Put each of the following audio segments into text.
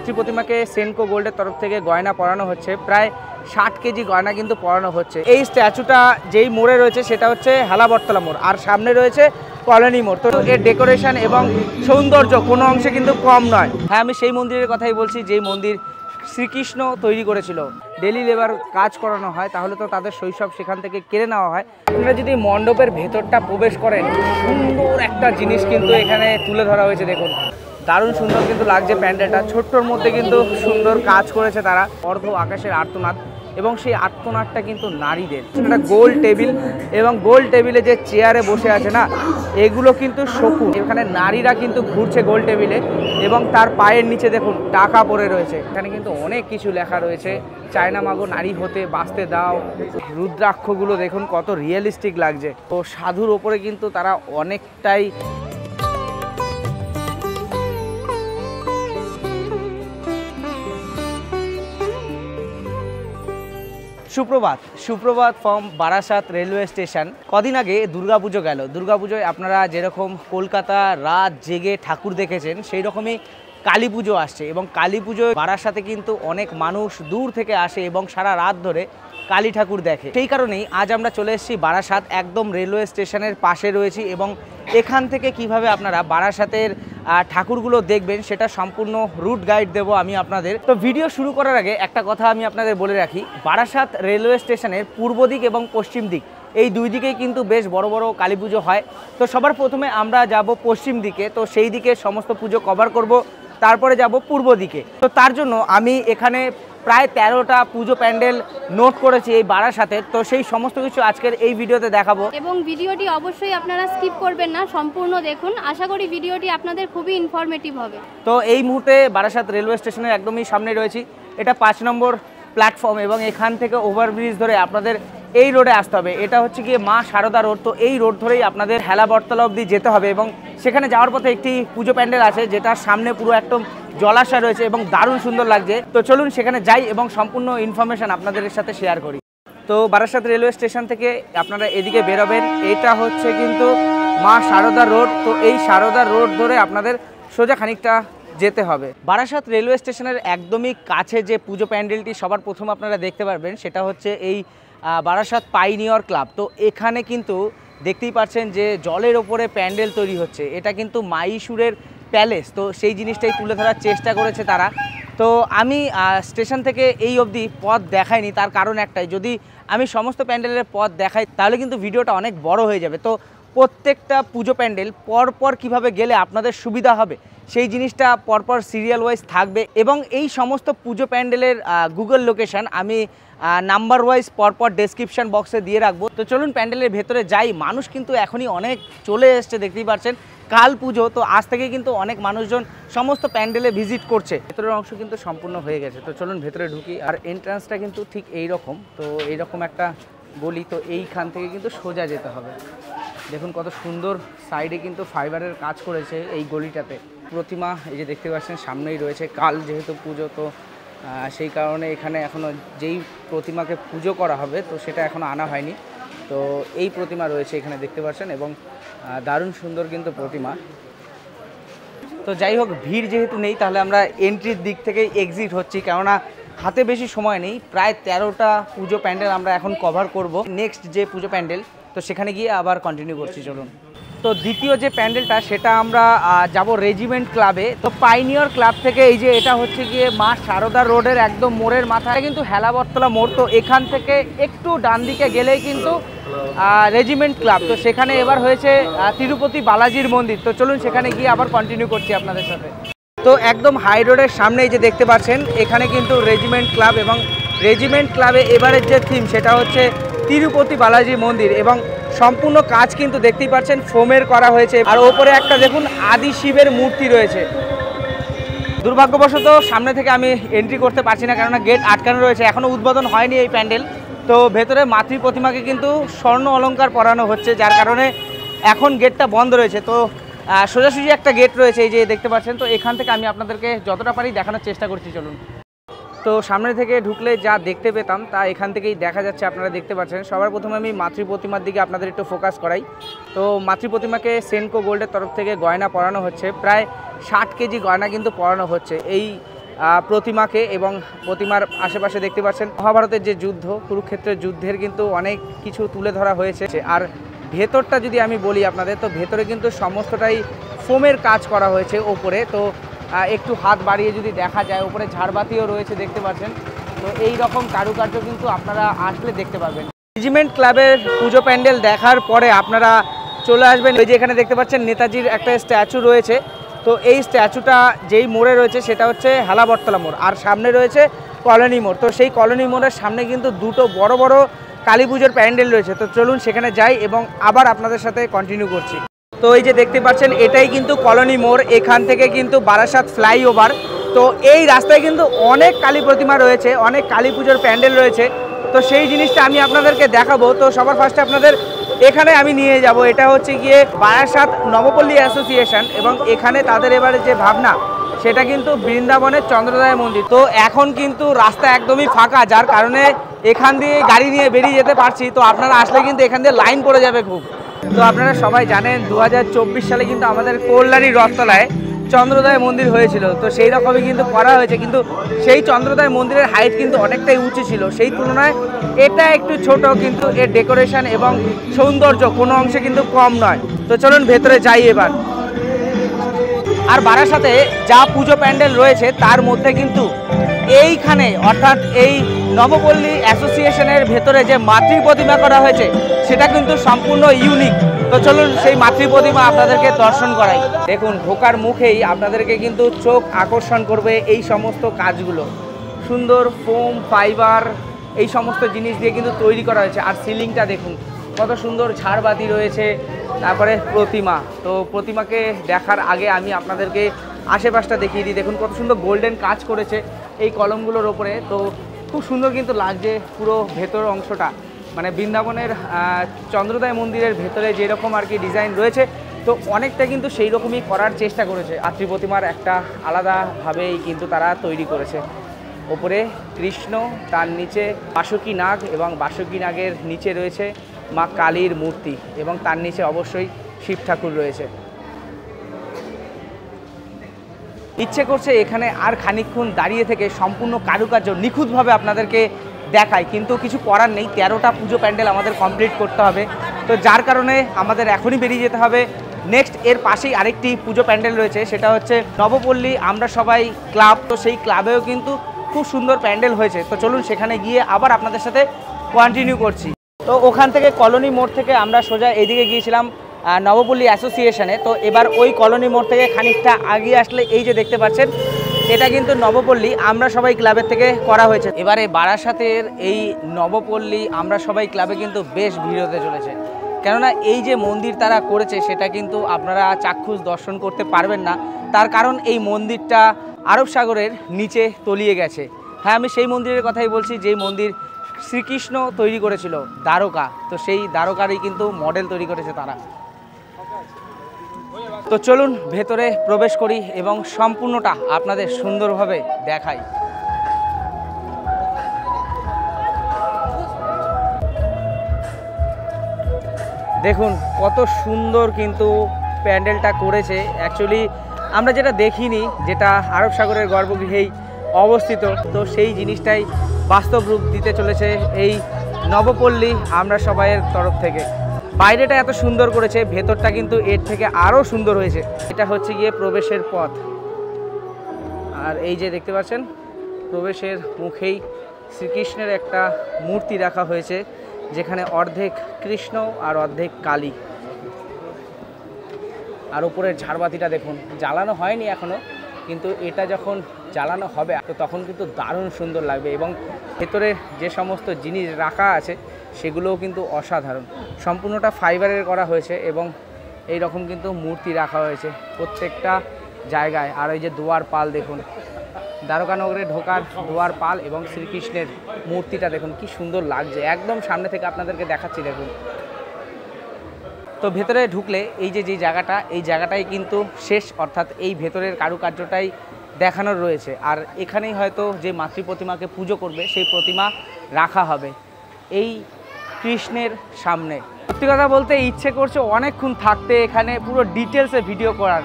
মাতৃ প্রতিমাকে সেনকো গোল্ডের তরফ থেকে গয়না পরানো হচ্ছে, প্রায় 60 কেজি গয়না কিন্তু পরানো হচ্ছে। এই স্ট্যাচুটা যেই মোড়ে রয়েছে সেটা হচ্ছে হেলাবরতলা মোড়, আর সামনে রয়েছে কলোনি মোড়। তো এর ডেকোরেশন এবং সৌন্দর্য কোনো অংশে কিন্তু কম নয়। হ্যাঁ, আমি সেই মন্দিরের কথাই বলছি যেই মন্দির শ্রীকৃষ্ণ তৈরি করেছিল। ডেলি লেবার কাজ করানো হয়, তাহলে তো তাদের শৈশব সেখান থেকে কেড়ে নেওয়া হয়। আপনারা যদি মণ্ডপের ভেতরটা প্রবেশ করেন, সুন্দর একটা জিনিস কিন্তু এখানে তুলে ধরা হয়েছে। দেখুন, দারুণ সুন্দর কিন্তু লাগছে প্যান্ডেলটা। ছোট্টর মধ্যে কিন্তু সুন্দর কাজ করেছে তারা। অর্ধ আকাশের আর্তনাদ, এবং সেই আর্তনাদটা কিন্তু নারীদের। একটা গোল টেবিল, এবং গোল টেবিলে যে চেয়ারে বসে আছে না, এগুলো কিন্তু শকুন। এখানে নারীরা কিন্তু ঘুরছে গোল টেবিলে, এবং তার পায়ের নিচে দেখুন টাকা পড়ে রয়েছে। এখানে কিন্তু অনেক কিছু লেখা রয়েছে, চায়না মাগো নারী হতে বাঁচতে দাও। রুদ্রাক্ষগুলো দেখুন কত রিয়েলিস্টিক লাগছে। তো সাধুর ওপরে কিন্তু তারা অনেকটাই সুপ্রভাত ফ্রম বারাসাত রেলওয়ে স্টেশন। কদিন আগে দুর্গাপুজো গেল। দুর্গাপুজোয় আপনারা যেরকম কলকাতা রাত জেগে ঠাকুর দেখেছেন, সেই রকমই কালী পুজো আসছে, এবং কালী পুজোয় বারাসাতে কিন্তু অনেক মানুষ দূর থেকে আসে এবং সারা রাত ধরে কালী ঠাকুর দেখে। সেই কারণেই আজ আমরা চলে এসেছি বারাসাত, একদম রেলওয়ে স্টেশনের পাশে রয়েছি, এবং এখান থেকে কিভাবে আপনারা বারাসাতের ঠাকুরগুলো দেখবেন সেটা সম্পূর্ণ রুট গাইড দেবো আমি আপনাদের। তো ভিডিও শুরু করার আগে একটা কথা আমি আপনাদের বলে রাখি, বারাসাত রেলওয়ে স্টেশনের পূর্ব দিক এবং পশ্চিম দিক, এই দুই দিকেই কিন্তু বেশ বড় বড় কালী পুজো হয়। তো সবার প্রথমে আমরা যাব পশ্চিম দিকে, তো সেই দিকে সমস্ত পুজো কভার করব, তারপরে যাব পূর্ব দিকে। তো তার জন্য আমি এখানে প্রায় 13টা পুজো প্যান্ডেল নোট করেছি এই বারাসাতে। তো সেই সমস্ত কিছু আজকের এই ভিডিওতে দেখাবো, এবং ভিডিওটি অবশ্যই আপনারা স্কিপ করবেন না, সম্পূর্ণ দেখুন। আশা করি ভিডিওটি আপনাদের খুবই ইনফরমেটিভ হবে। তো এই মুহূর্তে বারাসাত রেলওয়ে স্টেশনের একদমই সামনে রয়েছি। এটা 5 নম্বর প্ল্যাটফর্ম, এবং এখান থেকে ওভারব্রিজ ধরে আপনাদের এই রোডে আসতে হবে। এটা হচ্ছে গিয়ে মা সারদা রোড। তো এই রোড ধরেই আপনাদের হেলাবরতলা অবধি যেতে হবে, এবং সেখানে যাওয়ার পথে একটি পুজো প্যান্ডেল আছে, যেটার সামনে পুরো একদম জলাশয় রয়েছে এবং দারুণ সুন্দর লাগছে। তো চলুন সেখানে যাই এবং সম্পূর্ণ ইনফরমেশন আপনাদের সাথে শেয়ার করি। তো বারাসাত রেলওয়ে স্টেশন থেকে আপনারা এদিকে বেরোবেন, এটা হচ্ছে কিন্তু মা সারদা রোড। তো এই সারদা রোড ধরে আপনাদের সোজা খানিকটা যেতে হবে। বারাসাত রেলওয়ে স্টেশনের একদমই কাছে যে পুজো প্যান্ডেলটি সবার প্রথম আপনারা দেখতে পারবেন, সেটা হচ্ছে এই বারাসাত পাইনিয়র ক্লাব। তো এখানে কিন্তু দেখতেই পাচ্ছেন যে জলের ওপরে প্যান্ডেল তৈরি হচ্ছে। এটা কিন্তু মাইসুরের প্যালেস, তো সেই জিনিসটাই তুলে ধরার চেষ্টা করেছে তারা। তো আমি স্টেশন থেকে এই অবধি পথ দেখাইনি, তার কারণ একটাই, যদি আমি সমস্ত প্যান্ডেলের পথ দেখাই তাহলে কিন্তু ভিডিওটা অনেক বড় হয়ে যাবে। তো প্রত্যেকটা পুজো প্যান্ডেল পরপর কিভাবে গেলে আপনাদের সুবিধা হবে সেই জিনিসটা পরপর সিরিয়াল ওয়াইজ থাকবে, এবং এই সমস্ত পুজো প্যান্ডেলের গুগল লোকেশন আমি নাম্বার ওয়াইজ পরপর ডেসক্রিপশন বক্সে দিয়ে রাখবো। তো চলুন প্যান্ডেলের ভেতরে যাই। মানুষ কিন্তু এখনই অনেক চলে এসছে, দেখতেই পাচ্ছেন কাল পুজো, তো আজ থেকে কিন্তু অনেক মানুষজন সমস্ত প্যান্ডেলে ভিজিট করছে। ভেতরের অংশ কিন্তু সম্পূর্ণ হয়ে গেছে। তো চলুন ভেতরে ঢুকি। আর এন্ট্রান্সটা কিন্তু ঠিক এই রকম, তো এইরকম একটা গলি। তো এইখান থেকে কিন্তু সোজা যেতে হবে। দেখুন কত সুন্দর সাইডে কিন্তু ফাইবারের কাজ করেছে এই গলিটাতে। প্রতিমা এই যে দেখতে পাচ্ছেন সামনেই রয়েছে। কাল যেহেতু পুজো, তো সেই কারণে এখানে এখনও যেই প্রতিমাকে পুজো করা হবে তো সেটা এখনও আনা হয়নি। তো এই প্রতিমা রয়েছে এখানে দেখতে পাচ্ছেন, এবং দারুণ সুন্দর কিন্তু প্রতিমা। তো যাই হোক, ভিড় যেহেতু নেই তাহলে আমরা এন্ট্রির দিক থেকেই এক্সিট হচ্ছি, কেননা হাতে বেশি সময় নেই। প্রায় 13টা পুজো প্যান্ডেল আমরা এখন কভার করব। নেক্সট যে পুজো প্যান্ডেল, তো সেখানে গিয়ে আবার কন্টিনিউ করছি। চলুন। তো দ্বিতীয় যে প্যান্ডেলটা সেটা আমরা যাব রেজিমেন্ট ক্লাবে। তো পাইনিয়র ক্লাব থেকে এই যে এটা হচ্ছে গিয়ে মা সারদা রোডের একদম মোড়ের মাথায় কিন্তু হেলাবরতলা মোড়। তো এখান থেকে একটু ডান দিকে গেলেই কিন্তু রেজিমেন্ট ক্লাব। তো সেখানে এবার হয়েছে তিরুপতি বালাজির মন্দির। তো চলুন সেখানে গিয়ে আবার কন্টিনিউ করছি আপনাদের সাথে। তো একদম হাই রোডের সামনে এই যে দেখতে পাচ্ছেন এখানে কিন্তু রেজিমেন্ট ক্লাব, এবং রেজিমেন্ট ক্লাবে এবারের যে থিম সেটা হচ্ছে তিরুপতি বালাজি মন্দির, এবং সম্পূর্ণ কাজ কিন্তু দেখতেই পাচ্ছেন ফোমের করা হয়েছে। আর ওপরে একটা দেখুন আদি শিবের মূর্তি রয়েছে। দুর্ভাগ্যবশত সামনে থেকে আমি এন্ট্রি করতে পারছি না, কেননা গেট আটকানো রয়েছে, এখনও উদ্বোধন হয়নি এই প্যান্ডেল। তো ভেতরে মাতৃ প্রতিমাকে কিন্তু স্বর্ণ অলংকার পরানো হচ্ছে, যার কারণে এখন গেটটা বন্ধ রয়েছে। তো সোজাসুজি একটা গেট রয়েছে এই যে দেখতে পাচ্ছেন। তো এখান থেকে আমি আপনাদেরকে যতটা পারি দেখানোর চেষ্টা করছি। চলুন। তো সামনে থেকে ঢুকলে যা দেখতে পেতাম তা এখান থেকেই দেখা যাচ্ছে, আপনারা দেখতে পাচ্ছেন। সবার প্রথমে আমি মাতৃ প্রতিমার দিকে আপনাদের একটু ফোকাস করাই। তো মাতৃ প্রতিমাকে সেনকো গোল্ডের তরফ থেকে গয়না পরানো হচ্ছে, প্রায় 60 কেজি গয়না কিন্তু পরানো হচ্ছে। এই প্রতিমাকে, এবং প্রতিমার আশেপাশে দেখতে পাচ্ছেন মহাভারতের যে যুদ্ধ, কুরুক্ষেত্রের যুদ্ধের কিন্তু অনেক কিছু তুলে ধরা হয়েছে। আর ভেতরটা যদি আমি বলি আপনাদের, তো ভেতরে কিন্তু সমস্তটাই ফোমের কাজ করা হয়েছে ওপরে। তো একটু হাত বাড়িয়ে যদি দেখা যায়, ওপরে ঝাড়বাতিও রয়েছে দেখতে পাচ্ছেন। তো এই রকম কারুকার্য কিন্তু আপনারা আসলে দেখতে পাবেন। রেজিমেন্ট ক্লাবের পুজো প্যান্ডেল দেখার পরে আপনারা চলে আসবেন, এই যে এখানে দেখতে পাচ্ছেন নেতাজির একটা স্ট্যাচু রয়েছে। তো এই স্ট্যাচুটা যেই মোড়ে রয়েছে সেটা হচ্ছে হেলাবরতলা মোড়, আর সামনে রয়েছে কলোনি মোড়। তো সেই কলোনি মোড়ের সামনে কিন্তু দুটো বড় বড় কালী পুজোর প্যান্ডেল রয়েছে। তো চলুন সেখানে যাই এবং আবার আপনাদের সাথে কন্টিনিউ করছি। তো এই যে দেখতে পাচ্ছেন এটাই কিন্তু কলোনি মোড়, এখান থেকে কিন্তু বারাসাত ফ্লাইওভার। তো এই রাস্তায় কিন্তু অনেক কালী প্রতিমা রয়েছে, অনেক কালী পুজোর প্যান্ডেল রয়েছে। তো সেই জিনিসটা আমি আপনাদেরকে দেখাবো। তো সবার ফার্স্টে আপনাদের এখানে আমি নিয়ে যাব, এটা হচ্ছে গিয়ে বারাসাত নবপল্লী অ্যাসোসিয়েশন, এবং এখানে তাদের এবারে যে ভাবনা সেটা কিন্তু বৃন্দাবনের চন্দ্রোদয় মন্দির। তো এখন কিন্তু রাস্তা একদমই ফাঁকা, যার কারণে এখান দিয়ে গাড়ি নিয়ে বেরিয়ে যেতে পারছি। তো আপনারা আসলে কিন্তু এখান দিয়ে লাইন পড়ে যাবে খুব। তো আপনারা সবাই জানেন 2024 সালে কিন্তু আমাদের কল্যাণীর রথতলায় চন্দ্রোদয় মন্দির হয়েছিল। তো সেই রকমই কিন্তু করা হয়েছে, কিন্তু সেই চন্দ্রোদয় মন্দিরের হাইট কিন্তু অনেকটাই উঁচু ছিল, সেই তুলনায় এটা একটু ছোট, কিন্তু এর ডেকোরেশন এবং সৌন্দর্য কোনো অংশে কিন্তু কম নয়। তো চলুন ভেতরে যাই এবার। আর বারাসাতে যা পুজো প্যান্ডেল রয়েছে তার মধ্যে কিন্তু এইখানে অর্থাৎ এই নবপল্লী অ্যাসোসিয়েশনের ভেতরে যে মাতৃ প্রতিমা করা হয়েছে সেটা কিন্তু সম্পূর্ণ ইউনিক। তো চলুন সেই মাতৃ প্রতিমা আপনাদেরকে দর্শন করাই। দেখুন ঢোকার মুখেই আপনাদেরকে কিন্তু চোখ আকর্ষণ করবে এই সমস্ত কাজগুলো। সুন্দর ফোম, ফাইবার, এই সমস্ত জিনিস দিয়ে কিন্তু তৈরি করা হয়েছে। আর সিলিংটা দেখুন কত সুন্দর ঝাড়বাতি রয়েছে, তারপরে প্রতিমা। তো প্রতিমাকে দেখার আগে আমি আপনাদেরকে আশেপাশটা দেখিয়ে দিই। দেখুন কত সুন্দর গোল্ডেন কাজ করেছে এই কলমগুলোর ওপরে। তো খুব সুন্দর কিন্তু লাগছে পুরো ভেতর অংশটা, মানে বৃন্দাবনের চন্দ্রোদয় মন্দিরের ভেতরে যেরকম আর কি ডিজাইন রয়েছে, তো অনেকটা কিন্তু সেই রকমই করার চেষ্টা করেছে। মাতৃ প্রতিমার একটা আলাদাভাবেই কিন্তু তারা তৈরি করেছে। ওপরে কৃষ্ণ, তার নিচে বাসুকী নাগ, এবং বাসুকী নাগের নিচে রয়েছে মা কালীর মূর্তি, এবং তার নিচে অবশ্যই শিব ঠাকুর রয়েছে। ইচ্ছে করছে এখানে আর খানিকক্ষণ দাঁড়িয়ে থেকে সম্পূর্ণ কারুকার্য নিখুঁতভাবে আপনাদেরকে দেখায়, কিন্তু কিছু করার নেই। 13টা পুজো প্যান্ডেল আমাদের কমপ্লিট করতে হবে। তো যার কারণে আমাদের এখনই বেরিয়ে যেতে হবে। নেক্সট এর পাশেই আরেকটি পুজো প্যান্ডেল রয়েছে, সেটা হচ্ছে নবপল্লী আমরা সবাই ক্লাব। তো সেই ক্লাবেও কিন্তু খুব সুন্দর প্যান্ডেল হয়েছে। তো চলুন সেখানে গিয়ে আবার আপনাদের সাথে কন্টিনিউ করছি। তো ওখান থেকে কলোনি মোড় থেকে আমরা সোজা এদিকে গিয়েছিলাম নবপল্লী অ্যাসোসিয়েশনে। তো এবার ওই কলোনি মোড় থেকে খানিকটা আগিয়ে আসলে এই যে দেখতে পাচ্ছেন এটা কিন্তু নবপল্লী আমরা সবাই ক্লাবের থেকে করা হয়েছে। এবারে বারাসাতের এই নবপল্লী আমরা সবাই ক্লাবে কিন্তু বেশ ভিড় হতে চলেছে, কেননা এই যে মন্দির তারা করেছে সেটা কিন্তু আপনারা চাক্ষুষ দর্শন করতে পারবেন না। তার কারণ এই মন্দিরটা আরব সাগরের নিচে তলিয়ে গেছে। হ্যাঁ, আমি সেই মন্দিরের কথাই বলছি যেই মন্দির শ্রীকৃষ্ণ তৈরি করেছিল, দ্বারকা। তো সেই দ্বারকারই কিন্তু মডেল তৈরি করেছে তারা। তো চলুন ভেতরে প্রবেশ করি এবং সম্পূর্ণটা আপনাদের সুন্দরভাবে দেখাই। দেখুন কত সুন্দর কিন্তু প্যান্ডেলটা করেছে। অ্যাকচুয়ালি আমরা যেটা দেখিনি, যেটা আরব সাগরের গর্ভগৃহেই অবস্থিত, তো সেই জিনিসটাই বাস্তব রূপ দিতে চলেছে এই নবপল্লী আমরা সবাইয়ের তরফ থেকে। বাইরেটা এত সুন্দর করেছে, ভেতরটা কিন্তু এর থেকে আরও সুন্দর হয়েছে। এটা হচ্ছে গিয়ে প্রবেশের পথ, আর এই যে দেখতে পাচ্ছেন প্রবেশের মুখেই শ্রীকৃষ্ণের একটা মূর্তি রাখা হয়েছে, যেখানে অর্ধেক কৃষ্ণ আর অর্ধেক কালী। আর উপরের ঝাড়বাতিটা দেখুন, জ্বালানো হয়নি এখনও, কিন্তু এটা যখন জ্বালানো হবে তো তখন কিন্তু দারুণ সুন্দর লাগবে। এবং ভেতরের যে সমস্ত জিনিস রাখা আছে সেগুলোও কিন্তু অসাধারণ। সম্পূর্ণটা ফাইবারের করা হয়েছে এবং এই রকম কিন্তু মূর্তি রাখা হয়েছে প্রত্যেকটা জায়গায়। আর এই যে দুয়ার পাল দেখুন, দ্বারকানগরে ঢোকার দুয়ার পাল এবং শ্রীকৃষ্ণের মূর্তিটা দেখুন কি সুন্দর লাগছে। একদম সামনে থেকে আপনাদেরকে দেখাচ্ছি দেখুন। তো ভেতরে ঢুকলে এই যে জায়গাটা, এই জায়গাটাই কিন্তু শেষ, অর্থাৎ এই ভেতরের কারুকার্যটাই দেখানোর রয়েছে। আর এখানেই হয়তো যে মাতৃ প্রতিমাকে পুজো করবে সেই প্রতিমা রাখা হবে এই কৃষ্ণের সামনে। সত্যি কথা বলতে ইচ্ছে করছে অনেকক্ষণ থাকতে এখানে, পুরো ডিটেলসে ভিডিও করার,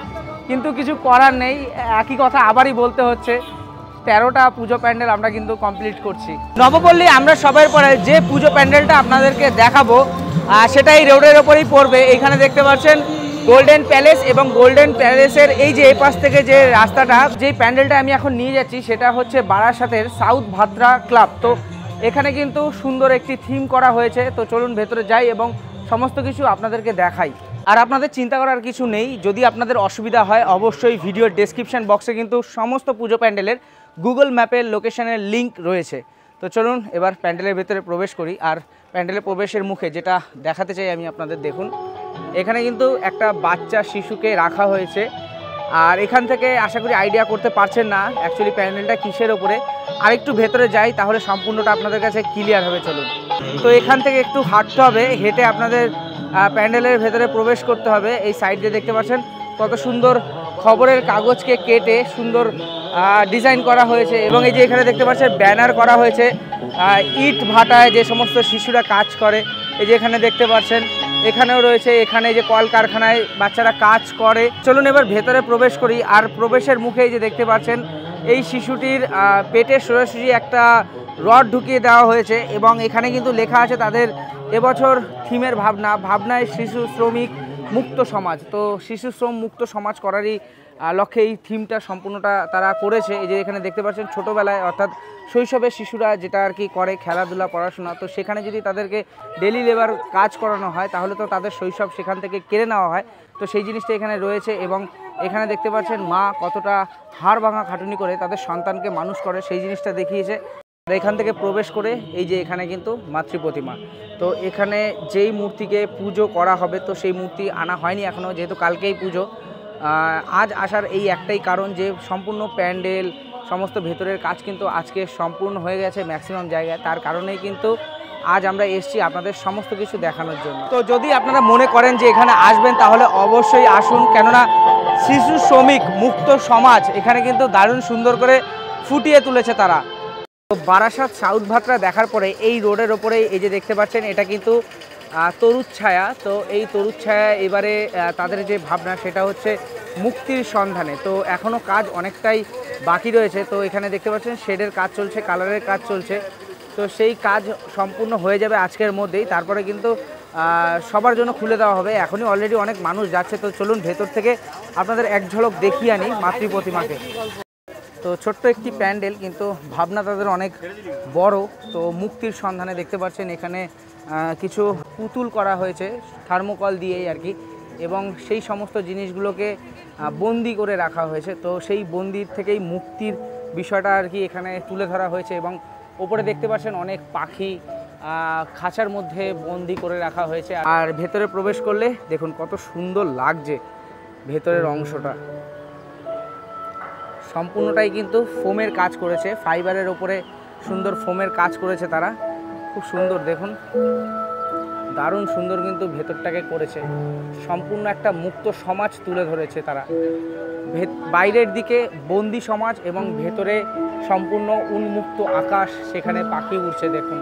কিন্তু কিছু করার নেই। একই কথা আবারই বলতে হচ্ছে, 13টা পুজো প্যান্ডেল আমরা কিন্তু কমপ্লিট করছি। নবপল্লী আমরা সবার পরে যে পুজো প্যান্ডেলটা আপনাদেরকে দেখাবো সেটা এই রোডের ওপরেই পড়বে। এইখানে দেখতে পাচ্ছেন গোল্ডেন প্যালেস, এবং গোল্ডেন প্যালেসের এই যে এই পাশ থেকে যে রাস্তাটা, যেই প্যান্ডেলটা আমি এখন নিয়ে যাচ্ছি সেটা হচ্ছে বারাসাতের সাউথ ভাদ্রা ক্লাব। তো এখানে কিন্তু সুন্দর একটি থিম করা হয়েছে। তো চলুন ভেতরে যাই এবং সমস্ত কিছু আপনাদেরকে দেখাই। আর আপনাদের চিন্তা করার কিছু নেই, যদি আপনাদের অসুবিধা হয় অবশ্যই ভিডিওর ডেসক্রিপশন বক্সে কিন্তু সমস্ত পুজো প্যান্ডেলের গুগল ম্যাপের লোকেশনের লিঙ্ক রয়েছে। তো চলুন এবার প্যান্ডেলের ভেতরে প্রবেশ করি। আর প্যান্ডেলের প্রবেশের মুখে যেটা দেখাতে চাই আমি আপনাদের, দেখুন এখানে কিন্তু একটা বাচ্চা শিশুকে রাখা হয়েছে। আর এখান থেকে আশা করি আইডিয়া করতে পারছেন না অ্যাকচুয়ালি প্যান্ডেলটা কিসের ওপরে। আর একটু ভেতরে যাই তাহলে সম্পূর্ণটা আপনাদের কাছে ক্লিয়ার হবে। চলুন, তো এখান থেকে একটু হাঁটতে হবে, হেঁটে আপনাদের প্যান্ডেলের ভেতরে প্রবেশ করতে হবে। এই সাইড দিয়ে দেখতে পাচ্ছেন কত সুন্দর খবরের কাগজকে কেটে সুন্দর ডিজাইন করা হয়েছে, এবং এই যে এখানে দেখতে পাচ্ছেন ব্যানার করা হয়েছে ইট ভাটায় যে সমস্ত শিশুরা কাজ করে। এই যে এখানে দেখতে পাচ্ছেন এখানেও রয়েছে, এখানে যে কলকারখানায় বাচ্চারা কাজ করে। চলুন এবার ভেতরে প্রবেশ করি। আর প্রবেশের মুখে এই যে দেখতে পাচ্ছেন এই শিশুটির পেটে সোজাসুজি একটা রড ঢুকিয়ে দেওয়া হয়েছে, এবং এখানে কিন্তু লেখা আছে তাদের এবছর থিমের ভাবনায় শিশু শ্রমিক মুক্ত সমাজ। তো শিশু শ্রম মুক্ত সমাজ করারই লক্ষ্যে এই থিমটা সম্পূর্ণটা তারা করেছে। এই যে এখানে দেখতে পাচ্ছেন ছোটোবেলায় অর্থাৎ শৈশবে শিশুরা যেটা আর কি করে খেলাধুলা পড়াশোনা, তো সেখানে যদি তাদেরকে ডেলি লেবার কাজ করানো হয় তাহলে তো তাদের শৈশব সেখান থেকে কেড়ে নেওয়া হয়। তো সেই জিনিসটা এখানে রয়েছে, এবং এখানে দেখতে পাচ্ছেন মা কতটা হাড় ভাঙা খাটুনি করে তাদের সন্তানকে মানুষ করে সেই জিনিসটা দেখিয়েছে। আর এখান থেকে প্রবেশ করে এই যে এখানে কিন্তু মাতৃ প্রতিমা, তো এখানে যেই মূর্তিকে পুজো করা হবে তো সেই মূর্তি আনা হয়নি এখনও, যেহেতু কালকেই পুজো। আজ আসার এই একটাই কারণ যে সম্পূর্ণ প্যান্ডেল সমস্ত ভেতরের কাজ কিন্তু আজকে সম্পূর্ণ হয়ে গেছে ম্যাক্সিমাম জায়গায়। তার কারণেই কিন্তু আজ আমরা এসেছি আপনাদের সমস্ত কিছু দেখানোর জন্য। তো যদি আপনারা মনে করেন যে এখানে আসবেন তাহলে অবশ্যই আসুন, কেননা শিশু শ্রমিক মুক্ত সমাজ এখানে কিন্তু দারুণ সুন্দর করে ফুটিয়ে তুলেছে তারা। তো বারাসাত সাউথ ভাদ্রা দেখার পরে এই রোডের ওপরেই এই যে দেখতে পাচ্ছেন এটা কিন্তু তরুচ্ছায়া। তো এই তরুচ্ছায়া এবারে তাদের যে ভাবনা সেটা হচ্ছে মুক্তির সন্ধানে। তো এখনও কাজ অনেকটাই বাকি রয়েছে। তো এখানে দেখতে পাচ্ছেন শেডের কাজ চলছে, কালারের কাজ চলছে। তো সেই কাজ সম্পূর্ণ হয়ে যাবে আজকের মধ্যেই, তারপরে কিন্তু সবার জন্য খুলে দেওয়া হবে। এখনই অলরেডি অনেক মানুষ যাচ্ছে। তো চলুন ভেতর থেকে আপনাদের এক ঝলক দেখিয়ে আনি মাতৃ প্রতিমাকে। তো ছোট্ট একটি প্যান্ডেল কিন্তু ভাবনা তাদের অনেক বড়। তো মুক্তির সন্ধানে দেখতে পাচ্ছেন এখানে কিছু পুতুল করা হয়েছে থার্মোকল দিয়েই আর কি, এবং সেই সমস্ত জিনিসগুলোকে বন্দি করে রাখা হয়েছে। তো সেই বন্দির থেকেই মুক্তির বিষয়টা আর কি এখানে তুলে ধরা হয়েছে, এবং ওপরে দেখতে পাচ্ছেন অনেক পাখি খাঁচার মধ্যে বন্দি করে রাখা হয়েছে। আর ভেতরে প্রবেশ করলে দেখুন কত সুন্দর লাগছে ভেতরের অংশটা। সম্পূর্ণটাই কিন্তু ফোমের কাজ করেছে, ফাইবারের ওপরে সুন্দর ফোমের কাজ করেছে তারা, খুব সুন্দর দেখুন, দারুণ সুন্দর কিন্তু ভেতরটাকে করেছে। সম্পূর্ণ একটা মুক্ত সমাজ তুলে ধরেছে তারা। বাইরের দিকে বন্দি সমাজ এবং ভেতরে সম্পূর্ণ উন্মুক্ত আকাশ, সেখানে পাখি উড়ছে দেখুন।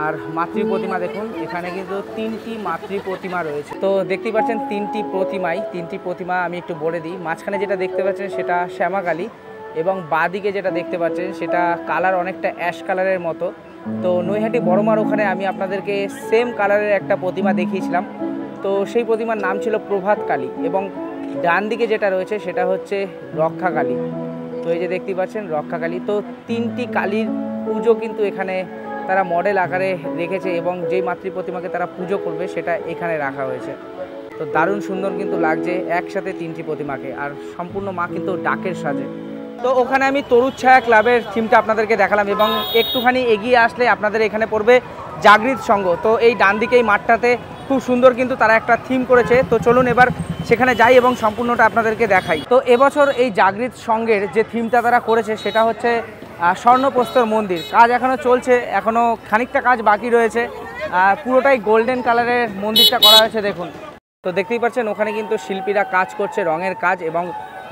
আর মাতৃ প্রতিমা দেখুন, এখানে কিন্তু 3টি মাতৃ প্রতিমা রয়েছে। তো দেখতেই পাচ্ছেন 3টি প্রতিমা আমি একটু বলে দিই। মাঝখানে যেটা দেখতে পাচ্ছেন সেটা শ্যামাকালী, এবং বাঁদিকে যেটা দেখতে পাচ্ছেন সেটা কালার অনেকটা অ্যাশ কালারের মতো। তো নৈহাটি বড়মার ওখানে আমি আপনাদেরকে সেম কালারের একটা প্রতিমা দেখিয়েছিলাম। তো সেই প্রতিমার নাম ছিল প্রভাত কালী, এবং ডান দিকে যেটা রয়েছে সেটা হচ্ছে রক্ষাকালী। তো এই যে দেখতেই পাচ্ছেন রক্ষাকালী। তো 3টি কালীর পুজো কিন্তু এখানে তারা মডেল আকারে রেখেছে, এবং যেই মাতৃ প্রতিমাকে তারা পুজো করবে সেটা এখানে রাখা হয়েছে। তো দারুণ সুন্দর কিন্তু লাগছে একসাথে 3টি প্রতিমাকে, আর সম্পূর্ণ মা কিন্তু ডাকের সাজে। তো ওখানে আমি তরুচ্ছায়া ক্লাবের থিমটা আপনাদেরকে দেখালাম, এবং একটুখানি এগিয়ে আসলে আপনাদের এখানে পড়বে জাগৃত সংঘ। তো এই ডান দিকে এই মাঠটাতে খুব সুন্দর কিন্তু তারা একটা থিম করেছে। তো চলুন এবার সেখানে যাই এবং সম্পূর্ণটা আপনাদেরকে দেখাই। তো এবছর এই জাগৃত সংঘের যে থিমটা তারা করেছে সেটা হচ্ছে স্বর্ণপ্রস্তর মন্দির। কাজ এখনও চলছে, এখনও খানিকটা কাজ বাকি রয়েছে। পুরোটাই গোল্ডেন কালারের মন্দিরটা করা হয়েছে দেখুন। তো দেখতেই পাচ্ছেন ওখানে কিন্তু শিল্পীরা কাজ করছে, রঙের কাজ, এবং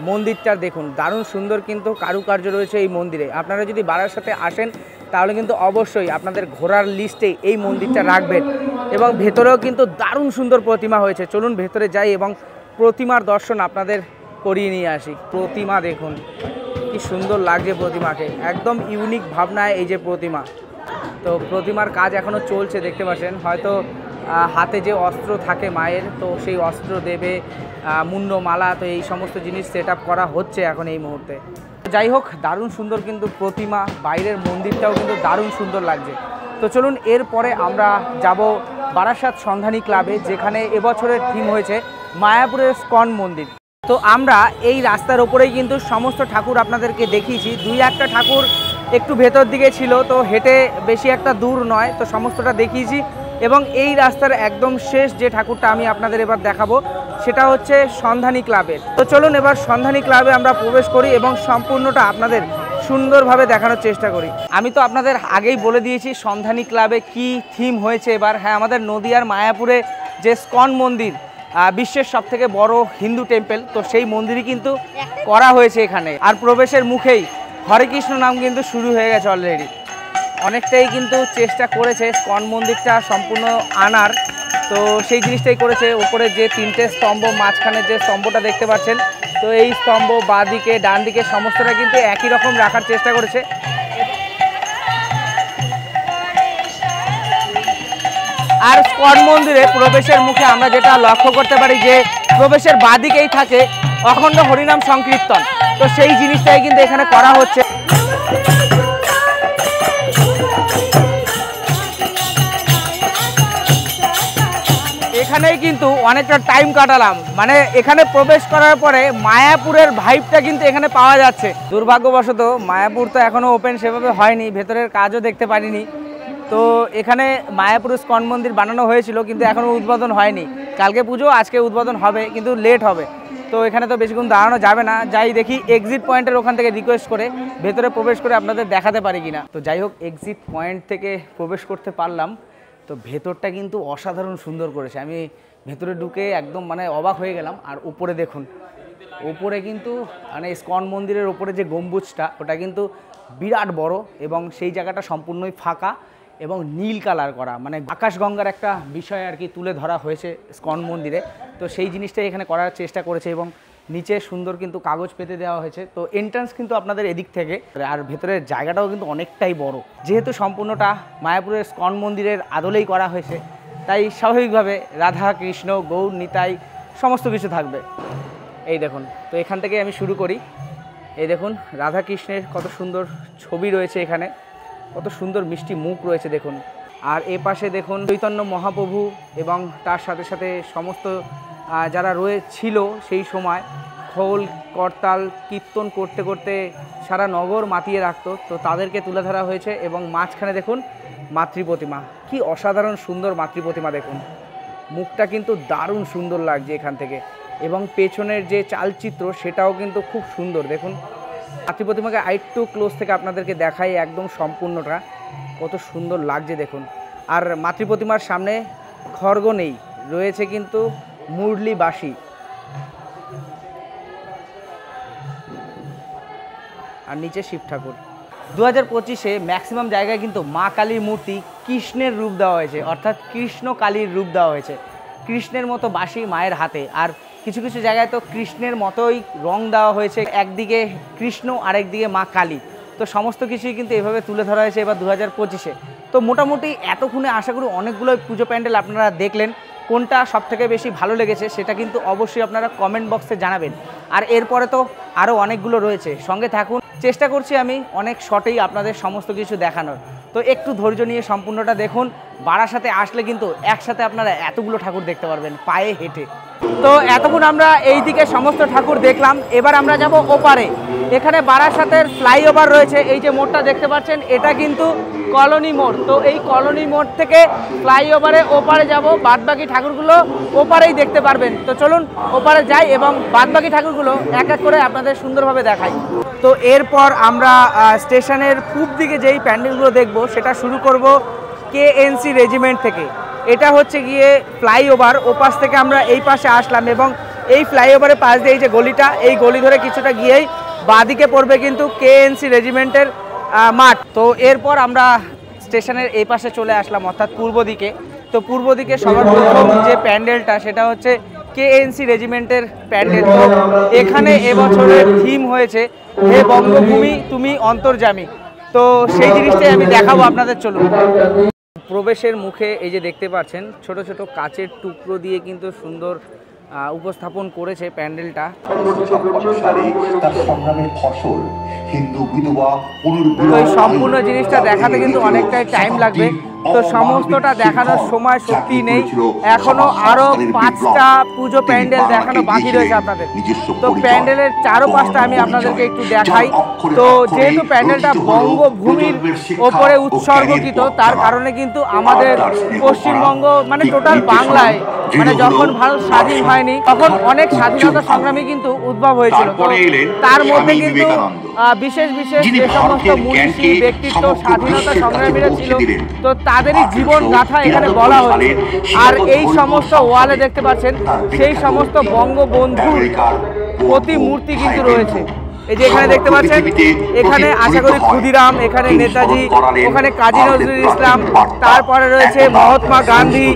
মন্দিরটা দেখুন দারুণ সুন্দর কিন্তু কারুকার্য রয়েছে এই মন্দিরে। আপনারা যদি বারাসাতে আসেন তাহলে কিন্তু অবশ্যই আপনাদের ঘোরার লিস্টে এই মন্দিরটা রাখবেন, এবং ভেতরেও কিন্তু দারুণ সুন্দর প্রতিমা হয়েছে। চলুন ভেতরে যাই এবং প্রতিমার দর্শন আপনাদের করিয়ে নিয়ে আসি। প্রতিমা দেখুন কি সুন্দর লাগছে প্রতিমাকে, একদম ইউনিক ভাবনায় এই যে প্রতিমা। তো প্রতিমার কাজ এখনও চলছে, দেখতে পাচ্ছেন। হয়তো হাতে যে অস্ত্র থাকে মায়ের, তো সেই অস্ত্র দেবে, মুন্ডমালা, তো এই সমস্ত জিনিস সেট আপ করা হচ্ছে এখন এই মুহূর্তে। যাই হোক, দারুণ সুন্দর কিন্তু প্রতিমা, বাইরের মন্দিরটাও কিন্তু দারুণ সুন্দর লাগছে। তো চলুন এরপরে আমরা যাব বারাসাত সন্ধানী ক্লাবে, যেখানে এবছরের থিম হয়েছে মায়াপুরের স্কন মন্দির। তো আমরা এই রাস্তার ওপরেই কিন্তু সমস্ত ঠাকুর আপনাদেরকে দেখিয়েছি। দুই একটা ঠাকুর একটু ভেতর দিকে ছিল, তো হেঁটে বেশি একটা দূর নয়, তো সমস্তটা দেখিয়েছি। এবং এই রাস্তার একদম শেষ যে ঠাকুরটা আমি আপনাদের এবার দেখাবো সেটা হচ্ছে সন্ধানী ক্লাবের। তো চলুন এবার সন্ধানী ক্লাবে আমরা প্রবেশ করি এবং সম্পূর্ণটা আপনাদের সুন্দরভাবে দেখানোর চেষ্টা করি। আমি তো আপনাদের আগেই বলে দিয়েছি সন্ধানী ক্লাবে কি থিম হয়েছে এবার। হ্যাঁ, আমাদের নদিয়ার মায়াপুরে যে স্কন মন্দির, বিশ্বের সবথেকে বড় হিন্দু টেম্পল, তো সেই মন্দিরই কিন্তু করা হয়েছে এখানে। আর প্রবেশের মুখেই হরে কৃষ্ণ নাম কিন্তু শুরু হয়ে গেছে অলরেডি। অনেকটাই কিন্তু চেষ্টা করেছে স্কন মন্দিরটা সম্পূর্ণ আনার, তো সেই জিনিসটাই করেছে। উপরে যে তিনটে স্তম্ভ, মাঝখানে যে স্তম্ভটা দেখতে পাচ্ছেন, তো এই স্তম্ভ বাঁ দিকে ডান দিকে সমস্তটা কিন্তু একই রকম রাখার চেষ্টা করেছে। আর স্কন মন্দিরে প্রবেশের মুখে আমরা যেটা লক্ষ্য করতে পারি যে প্রবেশের বাঁ দিকেই থাকে অখণ্ড হরিনাম সংকীর্তন, তো সেই জিনিসটাই কিন্তু এখানে করা হচ্ছে। এখানেই কিন্তু অনেকটা টাইম কাটালাম, মানে এখানে প্রবেশ করার পরে মায়াপুরের ভাইবটা কিন্তু এখানে পাওয়া যাচ্ছে। দুর্ভাগ্যবশত মায়াপুর তো এখনও ওপেন সেভাবে হয়নি, ভেতরের কাজও দেখতে পারিনি। তো এখানে মায়াপুর স্কন মন্দির বানানো হয়েছিল, কিন্তু এখনও উদ্বোধন হয়নি। কালকে পুজো, আজকে উদ্বোধন হবে, কিন্তু লেট হবে। তো এখানে তো বেশিক্ষণ দাঁড়ানো যাবে না, যাই দেখি এক্সিট পয়েন্টের ওখান থেকে রিকোয়েস্ট করে ভেতরে প্রবেশ করে আপনাদের দেখাতে পারি কিনা। তো যাই হোক, এক্সিট পয়েন্ট থেকে প্রবেশ করতে পারলাম। তো ভেতরটা কিন্তু অসাধারণ সুন্দর করেছে, আমি ভেতরে ঢুকে একদম মানে অবাক হয়ে গেলাম। আর উপরে দেখুন, উপরে কিন্তু মানে স্কন মন্দিরের উপরে যে গম্বুজটা, ওটা কিন্তু বিরাট বড় এবং সেই জায়গাটা সম্পূর্ণই ফাঁকা এবং নীল কালার করা, মানে আকাশগঙ্গার একটা বিষয় আর কি তুলে ধরা হয়েছে স্কন মন্দিরে। তো সেই জিনিসটাই এখানে করার চেষ্টা করেছে এবং নিচে সুন্দর কিন্তু কাগজ পেতে দেওয়া হয়েছে। তো এন্ট্রান্স কিন্তু আপনাদের এদিক থেকে, আর ভেতরের জায়গাটাও কিন্তু অনেকটাই বড়। যেহেতু সম্পূর্ণটা মায়াপুরের স্কন মন্দিরের আদলেই করা হয়েছে, তাই স্বাভাবিকভাবে রাধা কৃষ্ণ গৌর নিতাই সমস্ত কিছু থাকবে। এই দেখুন, তো এখান থেকে আমি শুরু করি। এই দেখুন রাধা কৃষ্ণের কত সুন্দর ছবি রয়েছে এখানে, কত সুন্দর মিষ্টি মুখ রয়েছে দেখুন। আর এ পাশে দেখুন চৈতন্য মহাপ্রভু এবং তার সাথে সাথে সমস্ত যারা ছিল সেই সময় খোল করতাল কীর্তন করতে করতে সারা নগর মাতিয়ে রাখতো, তো তাদেরকে তুলে ধরা হয়েছে। এবং মাঝখানে দেখুন মাতৃ প্রতিমা, কি অসাধারণ সুন্দর মাতৃ প্রতিমা দেখুন, মুখটা কিন্তু দারুণ সুন্দর লাগছে এখান থেকে। এবং পেছনের যে চালচিত্র সেটাও কিন্তু খুব সুন্দর দেখুন। মাতৃ প্রতিমাকে আরেকটু ক্লোজ থেকে আপনাদেরকে দেখাই, একদম সম্পূর্ণটা কত সুন্দর লাগছে দেখুন। আর মাতৃ প্রতিমার সামনে খড়গ নেই, রয়েছে কিন্তু মুরলি বাঁশি। আর নিচে শিব ঠাকুর। 2025-এ ম্যাক্সিমাম জায়গায় কিন্তু মা কালীর মূর্তি কৃষ্ণের রূপ দেওয়া হয়েছে, অর্থাৎ কৃষ্ণ কালীর রূপ দেওয়া হয়েছে, কৃষ্ণের মতো বাঁশি মায়ের হাতে। আর কিছু কিছু জায়গায় তো কৃষ্ণের মতোই রং দেওয়া হয়েছে, একদিকে কৃষ্ণ আরেকদিকে মা কালী। তো সমস্ত কিছুই কিন্তু এভাবে তুলে ধরা হয়েছে এবার 2025-এ। তো মোটামুটি এতক্ষণে আশা করি অনেকগুলো পুজো প্যান্ডেল আপনারা দেখলেন। কোনটা সবথেকে বেশি ভালো লেগেছে সেটা কিন্তু অবশ্যই আপনারা কমেন্ট বক্সে জানাবেন। আর এরপরে তো আরও অনেকগুলো রয়েছে, সঙ্গে থাকুন। চেষ্টা করছি আমি অনেক শর্টেই আপনাদের সমস্ত কিছু দেখানোর, তো একটু ধৈর্য নিয়ে সম্পূর্ণটা দেখুন। বারাসাতে আসলে কিন্তু একসাথে আপনারা এতগুলো ঠাকুর দেখতে পারবেন পায়ে হেঁটে। তো এতক্ষণ আমরা এই দিকে সমস্ত ঠাকুর দেখলাম, এবার আমরা যাব ওপারে। এখানে বারাসাতের ফ্লাইওভার রয়েছে, এই যে মোড়টা দেখতে পাচ্ছেন এটা কিন্তু কলোনি মোড়। তো এই কলোনি মোড় থেকে ফ্লাইওভারে ওপারে যাব, বাদবাকি ঠাকুরগুলো ওপারেই দেখতে পারবেন। তো চলুন ওপারে যাই এবং বাদবাকি ঠাকুরগুলো এক এক করে আপনাদের সুন্দরভাবে দেখাই। তো এরপর আমরা স্টেশনের পূব দিকে যেই প্যান্ডেলগুলো দেখব সেটা শুরু করব কেএনসি রেজিমেন্ট থেকে। এটা হচ্ছে গিয়ে ফ্লাইওভার, ওপাশ থেকে আমরা এই পাশে আসলাম এবং এই ফ্লাইওভারের পাশ দিয়ে এই যে গলিটা, এই গলি ধরে কিছুটা গিয়েই বাঁদিকে পড়বে কিন্তু কেএনসি রেজিমেন্টের মাঠ। তো এরপর আমরা স্টেশনের এই পাশে চলে আসলাম, অর্থাৎ পূর্ব দিকে। তো পূর্ব দিকে সবার প্রথম যে প্যান্ডেলটা সেটা হচ্ছে কেএনসি রেজিমেন্টের প্যান্ডেল। তো এখানে এবছরের থিম হয়েছে হে বঙ্গভূমি তুমি অন্তর্যামী। তো সেই জিনিসটাই আমি দেখাবো আপনাদের, চলুন। প্রবেশের মুখে এই যে দেখতে পাচ্ছেন ছোট ছোট কাচের টুকরো দিয়ে কিন্তু সুন্দর উপস্থাপন করেছে প্যান্ডেলটা। তো এই সম্পূর্ণ জিনিসটা দেখাতে কিন্তু অনেকটাই টাইম লাগবে, তো সমস্তটা দেখানোর সময় সত্যি নেই। এখনো আরো 5টা পুজো প্যান্ডেল দেখানো বাকি রয়েছে আপনাদের। তো প্যান্ডেলের চারপাশটা আমি আপনাদেরকে একটু দেখাই। তো যেহেতু প্যান্ডেলটা বঙ্গভূমির ওপরে উৎসর্গকৃত, তার কারণে কিন্তু আমাদের পশ্চিমবঙ্গ মানে টোটাল বাংলায় মানে যখন ভারত স্বাধীন হয়নি তখন অনেক স্বাধীনতা সংগ্রামী কিন্তু উদ্ভব হয়েছিল। তো তার মধ্যে কিন্তু বিশেষ বিশেষ যে সমস্ত মনীষী ব্যক্তিত্ব স্বাধীনতা সংগ্রামীরা ছিল, তো তাদেরই জীবন গাথা এখানে বলা হচ্ছে। আর এই সমস্ত ওয়ালে দেখতে পাচ্ছেন সেই সমস্ত বঙ্গবন্ধুর প্রতিমূর্তি কিন্তু রয়েছে। এই যে এখানে দেখতে পাচ্ছেন, এখানে আশা করি ক্ষুদিরাম, এখানে নেতাজি, ওখানে কাজী নজরুল ইসলাম, তারপরে রয়েছে মহাত্মা গান্ধী।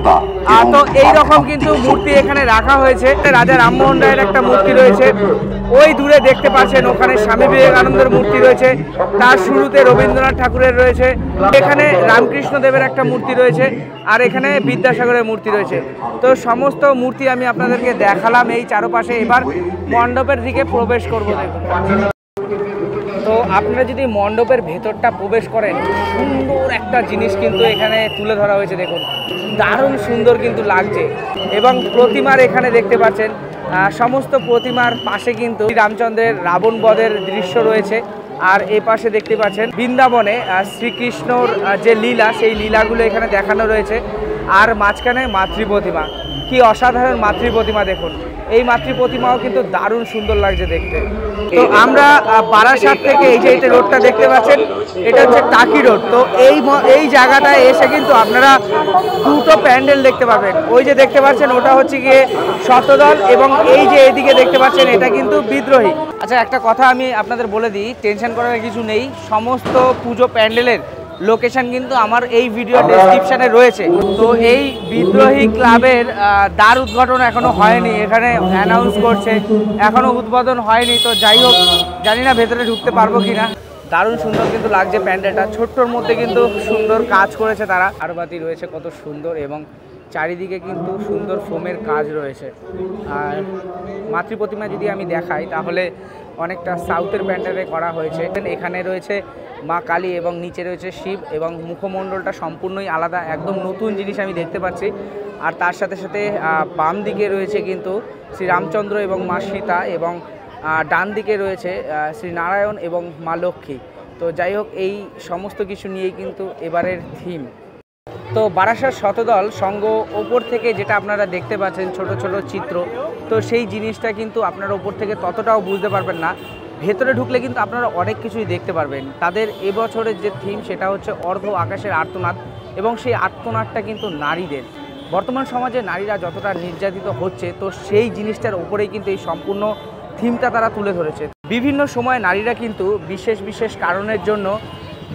তো এইরকম কিন্তু মূর্তি এখানে রাখা হয়েছে। রাজা রামমোহন রায়ের একটা মূর্তি রয়েছে, ওই দূরে দেখতে পাচ্ছেন ওখানে স্বামী বিবেকানন্দের মূর্তি রয়েছে, তার শুরুতে রবীন্দ্রনাথ ঠাকুরের রয়েছে, এখানে রামকৃষ্ণ দেবের একটা মূর্তি রয়েছে, আর এখানে বিদ্যাসাগরের মূর্তি রয়েছে। তো সমস্ত মূর্তি আমি আপনাদেরকে দেখালাম এই চারপাশে। এবার মণ্ডপের দিকে প্রবেশ করব। দেখুন, তো আপনারা যদি মণ্ডপের ভেতরটা প্রবেশ করেন, সুন্দর একটা জিনিস কিন্তু এখানে তুলে ধরা হয়েছে। দেখুন, দারুণ সুন্দর কিন্তু লাগছে। এবং প্রতিমার এখানে দেখতে পাচ্ছেন সমস্ত প্রতিমার পাশে কিন্তু রামচন্দ্রের রাবণ বধের দৃশ্য রয়েছে। আর এই পাশে দেখতে পাচ্ছেন বৃন্দাবনে শ্রীকৃষ্ণর যে লীলা, সেই লীলাগুলো এখানে দেখানো রয়েছে। আর মাঝখানে মাতৃ প্রতিমা, কি অসাধারণ মাতৃ প্রতিমা! দেখুন, এই মাতৃ প্রতিমাও কিন্তু দারুণ সুন্দর লাগছে দেখতে। তো আমরা বারাসাত থেকে এই যে এটা রোডটা দেখতে পাচ্ছেন, এটা হচ্ছে টাকি রোড। তো এই জায়গাটায় এসে কিন্তু আপনারা দুটো প্যান্ডেল দেখতে পাবেন। ওই যে দেখতে পাচ্ছেন ওটা হচ্ছে গিয়ে শতদল, এবং এই যে এদিকে দেখতে পাচ্ছেন এটা কিন্তু বিদ্রোহী। আচ্ছা, একটা কথা আমি আপনাদের বলে দিই, টেনশন করার কিছু নেই। সমস্ত পুজো প্যান্ডেলের লোকেশন কিন্তু আমার এই ভিডিও ডেসক্রিপশনে রয়েছে। তো এই বিদ্রোহী ক্লাবের দ্বার উদ্ঘাটন এখনো হয়নি, এখানে অ্যানাউন্স করছে, এখনো উদ্বোধন হয়নি। তো যাই হোক, জানি না ভেতরে ঢুকতে পারবো কিনা। দারুণ সুন্দর কিন্তু লাগছে প্যান্ডেলটা, ছোট্টর মধ্যে কিন্তু সুন্দর কাজ করেছে তারা। আরবাতি রয়েছে কত সুন্দর, এবং চারিদিকে কিন্তু সুন্দর ফোমের কাজ রয়েছে। আর মাতৃ প্রতিমা যদি আমি দেখাই তাহলে অনেকটা সাউথের প্যান্ডেলে করা হয়েছে। এখানে রয়েছে মা কালী এবং নিচে রয়েছে শিব, এবং মুখমণ্ডলটা সম্পূর্ণই আলাদা, একদম নতুন জিনিস আমি দেখতে পাচ্ছি। আর তার সাথে সাথে বাম দিকে রয়েছে কিন্তু শ্রী রামচন্দ্র এবং মা সীতা, এবং ডান দিকে রয়েছে শ্রী নারায়ণ এবং মা লক্ষ্মী। তো যাই হোক, এই সমস্ত কিছু নিয়েই কিন্তু এবারের থিম। তো বারাসাত শতদল সংঘ ওপর থেকে যেটা আপনারা দেখতে পাচ্ছেন ছোট ছোট চিত্র, তো সেই জিনিসটা কিন্তু আপনারা ওপর থেকে ততটাও বুঝতে পারবেন না। ভেতরে ঢুকলে কিন্তু আপনারা অনেক কিছুই দেখতে পারবেন। তাদের এবছরের যে থিম সেটা হচ্ছে অর্ধ আকাশের আর্তনাদ, এবং সেই আর্তনাদটা কিন্তু নারীদের। বর্তমান সমাজে নারীরা যতটা নির্যাতিত হচ্ছে, তো সেই জিনিসটার ওপরেই কিন্তু এই সম্পূর্ণ থিমটা তারা তুলে ধরেছে। বিভিন্ন সময় নারীরা কিন্তু বিশেষ বিশেষ কারণের জন্য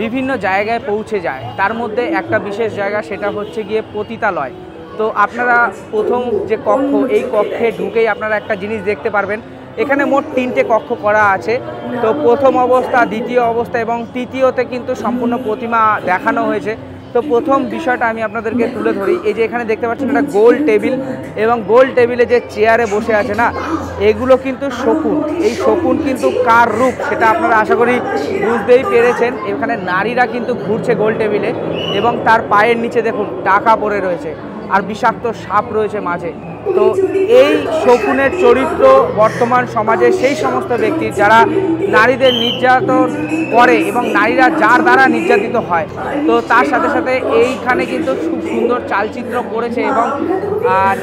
বিভিন্ন জায়গায় পৌঁছে যায়। তার মধ্যে একটা বিশেষ জায়গা, সেটা হচ্ছে গিয়ে পতিতালয়। তো আপনারা প্রথম যে কক্ষ, এই কক্ষে ঢুকেই আপনারা একটা জিনিস দেখতে পারবেন। এখানে মোট 3টে কক্ষ করা আছে। তো প্রথম অবস্থা, দ্বিতীয় অবস্থা এবং তৃতীয়তে কিন্তু সম্পূর্ণ প্রতিমা দেখানো হয়েছে। তো প্রথম বিষয়টা আমি আপনাদেরকে তুলে ধরি। এই যে এখানে দেখতে পাচ্ছেন একটা গোল টেবিল, এবং গোল টেবিলে যে চেয়ারে বসে আছে না, এগুলো কিন্তু শকুন। এই শকুন কিন্তু কার রূপ সেটা আপনারা আশা করি বুঝতেই পেরেছেন। এখানে নারীরা কিন্তু ঘুরছে গোল টেবিলে, এবং তার পায়ের নিচে দেখুন টাকা পড়ে রয়েছে, আর বিষাক্ত সাপ রয়েছে মাঝে। তো এই শকুনের চরিত্র বর্তমান সমাজে সেই সমস্ত ব্যক্তি যারা নারীদের নির্যাতন করে এবং নারীরা যার দ্বারা নির্যাতিত হয়। তো তার সাথে সাথে এইখানে কিন্তু খুব সুন্দর চালচিত্র করেছে, এবং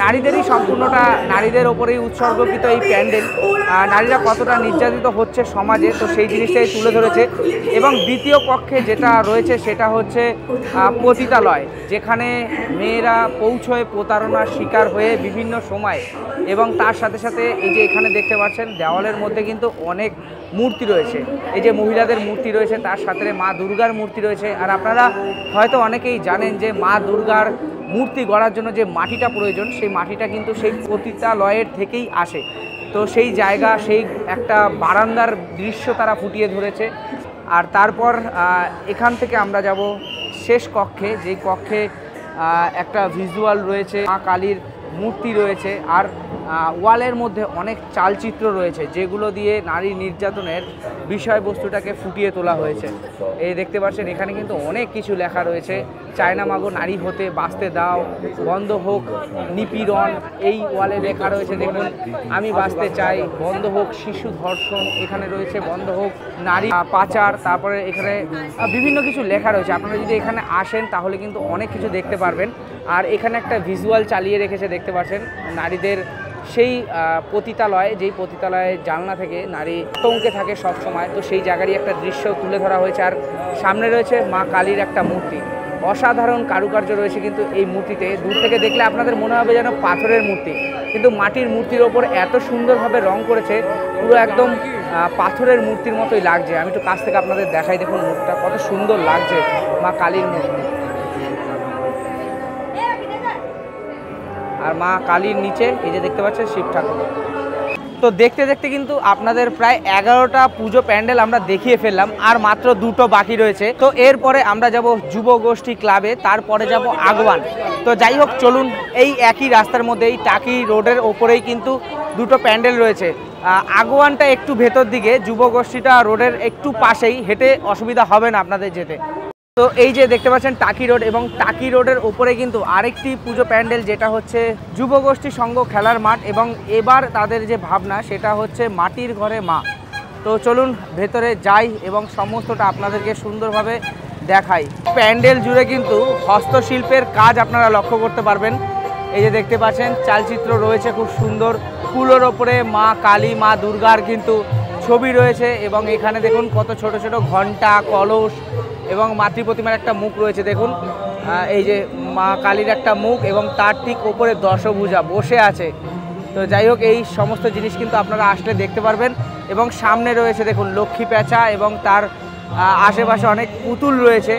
নারীদেরই সম্পূর্ণটা নারীদের ওপরেই উৎসর্গকৃত এই প্যান্ডেল। নারীরা কতটা নির্যাতিত হচ্ছে সমাজে, তো সেই জিনিসটাই তুলে ধরেছে। এবং দ্বিতীয় কক্ষে যেটা রয়েছে সেটা হচ্ছে পতিতালয়, যেখানে মেয়েরা পৌঁছয় প্রতারণার শিকার হয়ে বিভিন্ন সময়। এবং তার সাথে সাথে এই যে এখানে দেখতে পাচ্ছেন দেওয়ালের মধ্যে কিন্তু অনেক মূর্তি রয়েছে। এই যে মহিলাদের মূর্তি রয়েছে, তার সাথে মা দুর্গার মূর্তি রয়েছে। আর আপনারা হয়তো অনেকেই জানেন যে মা দুর্গার মূর্তি গড়ার জন্য যে মাটিটা প্রয়োজন, সেই মাটিটা কিন্তু সেই পতিতালয়ের থেকেই আসে। তো সেই জায়গা, সেই একটা বারান্দার দৃশ্য তারা ফুটিয়ে ধরেছে। আর তারপর এখান থেকে আমরা যাব শেষ কক্ষে, যেই কক্ষে একটা ভিজুয়াল রয়েছে, মা কালীর মূর্তি রয়েছে। আর ওয়ালের মধ্যে অনেক চালচিত্র রয়েছে, যেগুলো দিয়ে নারী নির্যাতনের বিষয়বস্তুটাকে ফুটিয়ে তোলা হয়েছে। এই দেখতে পাচ্ছেন এখানে কিন্তু অনেক কিছু লেখা রয়েছে। চায়না মাগো নারী হতে বাঁচতে দাও, বন্ধ হোক নিপীড়ন। এই ওয়ালে লেখা রয়েছে দেখুন, আমি বাঁচতে চাই, বন্ধ হোক শিশু ধর্ষণ, এখানে রয়েছে বন্ধ হোক নারী পাচার। তারপরে এখানে বিভিন্ন কিছু লেখা রয়েছে। আপনারা যদি এখানে আসেন তাহলে কিন্তু অনেক কিছু দেখতে পারবেন। আর এখানে একটা ভিজুয়াল চালিয়ে রেখেছে, দেখতে পাচ্ছেন নারীদের সেই পতিতালয়, যেই পতিতালয়ের জানলা থেকে নারী আতঙ্কে থাকে সব সময়। তো সেই জায়গারই একটা দৃশ্য তুলে ধরা হয়েছে। আর সামনে রয়েছে মা কালীর একটা মূর্তি, অসাধারণ কারুকার্য রয়েছে কিন্তু এই মূর্তিতে। দূর থেকে দেখলে আপনাদের মনে হবে যেন পাথরের মূর্তি, কিন্তু মাটির মূর্তির ওপর এত সুন্দরভাবে রং করেছে, পুরো একদম পাথরের মূর্তির মতোই লাগছে। আমি একটু কাছ থেকে আপনাদের দেখাই, দেখুন মুখটা কত সুন্দর লাগছে মা কালীর মূর্তি। আর মা কালীর নিচে এই যে দেখতে পাচ্ছেন শিব ঠাকুর। তো দেখতে দেখতে কিন্তু আপনাদের প্রায় 11টা পুজো প্যান্ডেল আমরা দেখিয়ে ফেললাম, আর মাত্র 2টো বাকি রয়েছে। তো এরপরে আমরা যাব যুবগোষ্ঠী ক্লাবে, তারপরে যাব আগওয়ান। তো যাই হোক, চলুন এই একই রাস্তার মধ্যে, এই টাকি রোডের ওপরেই কিন্তু 2টো প্যান্ডেল রয়েছে। আগওয়ানটা একটু ভেতর দিকে, যুবগোষ্ঠীটা রোডের একটু পাশেই, হেঁটে অসুবিধা হবে না আপনাদের যেতে। তো এই যে দেখতে পাচ্ছেন টাকি রোড, এবং টাকি রোডের ওপরে কিন্তু আরেকটি পুজো প্যান্ডেল, যেটা হচ্ছে যুবগোষ্ঠী সংঘ খেলার মাঠ। এবং এবার তাদের যে ভাবনা সেটা হচ্ছে মাটির ঘরে মা। তো চলুন ভেতরে যাই এবং সমস্তটা আপনাদেরকে সুন্দরভাবে দেখাই। প্যান্ডেল জুড়ে কিন্তু হস্তশিল্পের কাজ আপনারা লক্ষ্য করতে পারবেন। এই যে দেখতে পাচ্ছেন চালচিত্র রয়েছে খুব সুন্দর, ফুলের ওপরে মা কালী, মা দুর্গার কিন্তু ছবি রয়েছে। এবং এখানে দেখুন কত ছোট ছোট ঘণ্টা, কলস এবং মাতৃ প্রতিমার একটা মুখ রয়েছে। দেখুন এই যে মা কালীর একটা মুখ, এবং তার ঠিক ওপরে দশভুজা বসে আছে। তো যাই হোক, এই সমস্ত জিনিস কিন্তু আপনারা আসলে দেখতে পারবেন। এবং সামনে রয়েছে দেখুন লক্ষ্মী পেঁচা, এবং তার আশেপাশে অনেক পুতুল রয়েছে।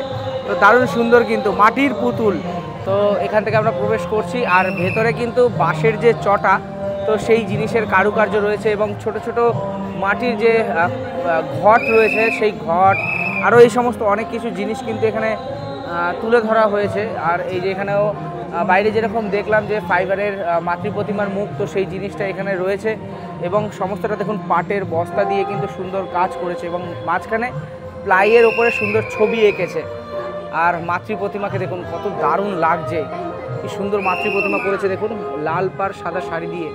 তো দারুণ সুন্দর কিন্তু মাটির পুতুল। তো এখান থেকে আমরা প্রবেশ করছি, আর ভেতরে কিন্তু বাঁশের যে চটা, তো সেই জিনিসের কারুকার্য রয়েছে। এবং ছোট ছোট মাটির যে ঘট রয়েছে, সেই ঘট, আরও এই সমস্ত অনেক কিছু জিনিস কিন্তু এখানে তুলে ধরা হয়েছে। আর এই যে এখানেও বাইরে যেরকম দেখলাম যে ফাইবারের মাতৃ প্রতিমার মুখ, তো সেই জিনিসটা এখানে রয়েছে। এবং সমস্তটা দেখুন পাটের বস্তা দিয়ে কিন্তু সুন্দর কাজ করেছে, এবং মাঝখানে প্লাইয়ের ওপরে সুন্দর ছবি এঁকেছে। আর মাতৃ প্রতিমাকে দেখুন কত দারুণ লাগছে, কি সুন্দর মাতৃ প্রতিমা করেছে। দেখুন লাল পাড় সাদা শাড়ি দিয়ে,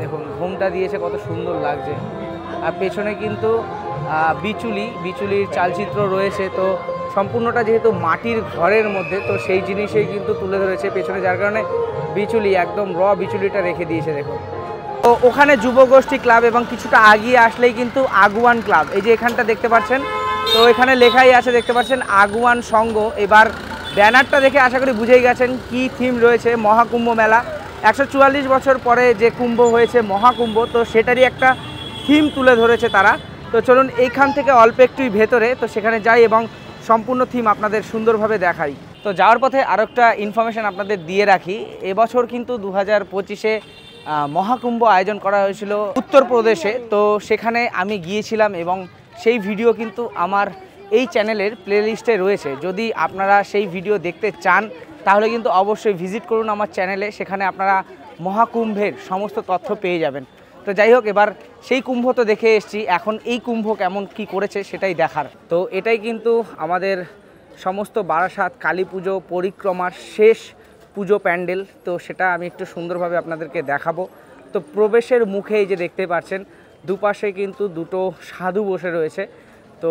দেখুন ঘোমটা দিয়েছে, কত সুন্দর লাগছে। আর পেছনে কিন্তু বিচুলির চালচিত্র রয়েছে। তো সম্পূর্ণটা যেহেতু মাটির ঘরের মধ্যে, তো সেই জিনিসেই কিন্তু তুলে ধরেছে পেছনে, যার কারণে বিচুলি একদম বিচুলিটা রেখে দিয়েছে দেখুন। তো ওখানে যুবগোষ্ঠী ক্লাব, এবং কিছুটা আগিয়ে আসলেই কিন্তু আগুয়ান ক্লাব। এই যে এখানটা দেখতে পাচ্ছেন, তো এখানে লেখাই আছে দেখতে পাচ্ছেন আগুয়ান সংঘ। এবার ব্যানারটা দেখে আশা করি বুঝেই গেছেন কি থিম রয়েছে, মহাকুম্ভ মেলা। 144 বছর পরে যে কুম্ভ হয়েছে মহাকুম্ভ, তো সেটারই একটা থিম তুলে ধরেছে তারা। তো চলুন এইখান থেকে অল্প একটুই ভেতরে, তো সেখানে যাই এবং সম্পূর্ণ থিম আপনাদের সুন্দরভাবে দেখাই। তো যাওয়ার পথে আরও একটা ইনফরমেশান আপনাদের দিয়ে রাখি। এবছর কিন্তু 2025-এ মহাকুম্ভ আয়োজন করা হয়েছিল উত্তরপ্রদেশে। তো সেখানে আমি গিয়েছিলাম, এবং সেই ভিডিও কিন্তু আমার এই চ্যানেলের প্লেলিস্টে রয়েছে। যদি আপনারা সেই ভিডিও দেখতে চান তাহলে কিন্তু অবশ্যই ভিজিট করুন আমার চ্যানেলে, সেখানে আপনারা মহাকুম্ভের সমস্ত তথ্য পেয়ে যাবেন। তো যাই হোক, এবার সেই কুম্ভ তো দেখে এসেছি, এখন এই কুম্ভ কেমন কি করেছে সেটাই দেখার। তো এটাই কিন্তু আমাদের সমস্ত বারাসাত কালী পুজো পরিক্রমার শেষ পুজো প্যান্ডেল। তো সেটা আমি একটু সুন্দরভাবে আপনাদেরকে দেখাবো। তো প্রবেশের মুখে এই যে দেখতে পাচ্ছেন দুপাশে কিন্তু দুটো সাধু বসে রয়েছে। তো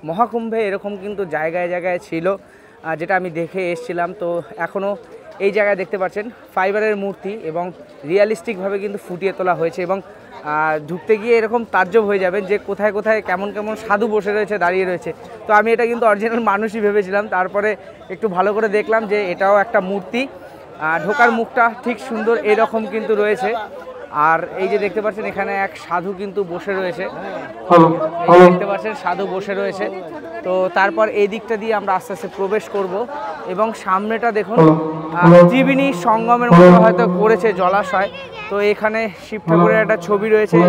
মহাকুম্ভে এরকম কিন্তু জায়গায় জায়গায় ছিল, যেটা আমি দেখে এসেছিলাম। তো এখনও এই জায়গায় দেখতে পাচ্ছেন ফাইবারের মূর্তি, এবং রিয়ালিস্টিকভাবে কিন্তু ফুটিয়ে তোলা হয়েছে। এবং ঢুকতে গিয়ে এরকম তাজ্জব হয়ে যাবেন যে কোথায় কোথায় কেমন কেমন সাধু বসে রয়েছে, দাঁড়িয়ে রয়েছে। তো আমি এটা কিন্তু অরিজিনাল মানুষই ভেবেছিলাম, তারপরে একটু ভালো করে দেখলাম যে এটাও একটা মূর্তি। ঢোকার মুখটা ঠিক সুন্দর এরকম কিন্তু রয়েছে। আর এই যে দেখতে পাচ্ছেন এখানে এক সাধু কিন্তু বসে রয়েছে, দেখতে পাচ্ছেন সাধু বসে রয়েছে। তো তারপর এই দিকটা দিয়ে আমরা আস্তে আস্তে প্রবেশ করব এবং সামনেটা দেখুন ত্রিবেণী সঙ্গমের মতো হয়তো করেছে জলাশয়। তো এখানে শিব ঠাকুরের একটা ছবি রয়েছে,